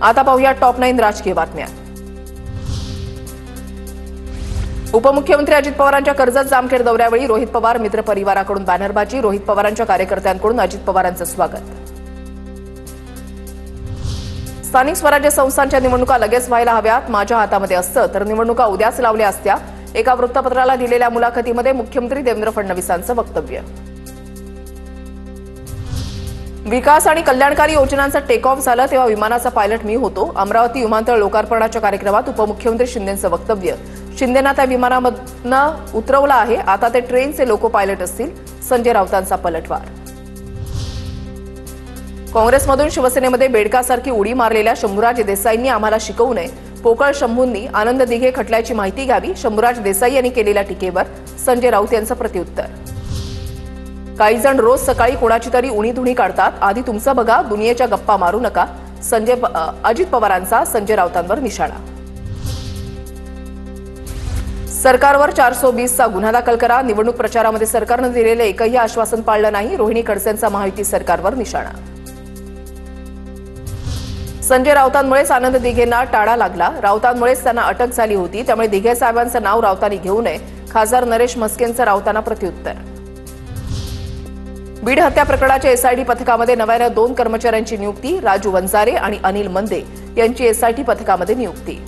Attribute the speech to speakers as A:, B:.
A: आता पाहूया टॉप 9 राजकीय बातम्या। उपमुख्यमंत्री अजित पवारांच्या कर्जत जामखेड दौऱ्यावेळी रोहित पवार मित्र परिवाराकडून बॅनरबाजी, रोहित पवारांच्या कार्यकर्त्यांकडून अजित पवारांचं स्वागत। स्थानिक स्वराज्य संस्थांच्या निवडणुका लगेच व्हायला हव्यात, माझ्या हातामध्ये असतं तर निवडणुका उद्याच लावल्या असत्या, एका वृत्तपत्राला दिलेल्या मुलाखतीमध्ये मुख्यमंत्री देवेंद्र फडणवीसांचं वक्तव्य। विकास आणि कल्याणकारी योजनांचं टेक ऑफ झालं तेव्हा विमानाचा पायलट मी होतो, अमरावती विमानतळ लोकार्पणाच्या कार्यक्रमात उपमुख्यमंत्री शिंदेंचं वक्तव्य। शिंदेंना त्या विमानामधनं उतरवलं आहे, आता ते ट्रेनचे लोको पायलट असतील, संजय राऊतांचा पलटवार। काँग्रेसमधून शिवसेनेमध्ये बेडकासारखी उडी मारलेल्या शंभूराज देसाईंनी आम्हाला शिकवू नये, पोकळ शंभूंनी आनंद दिघे खटल्याची माहिती घ्यावी, शंभूराज देसाई यांनी केलेल्या टीकेवर संजय राऊत यांचं प्रत्युत्तर। काही जण रोज सकाळी कोणाची तरी उणीधुणी काढतात, आधी तुमचं बघा, दुनियेच्या गप्पा मारू नका, अजित पवारांचा संजय राऊतांवर निशाणा। सरकारवर 420चा गुन्हा दाखल करा, निवडणूक प्रचारामध्ये सरकारनं दिलेलं एकही आश्वासन पाळलं नाही, रोहिणी खडसेंचा महायुती सरकारवर निशाणा। संजय राऊतांमुळेच आनंद दिघेंना टाळा लागला, राऊतांमुळेच त्यांना अटक झाली होती, त्यामुळे दिघे साहेबांचं नाव राऊतांनी घेऊ नये, खासदार नरेश म्हस्केंचं राऊतांना प्रत्युत्तर। बीड हत्या प्रकरणाच्या एसआयटी पथकामध्ये नव्यानं 2 कर्मचाऱ्यांची नियुक्ती, राजू वंजारे आणि अनिल मंदे यांची एसआयटी पथकामध्ये नियुक्ती।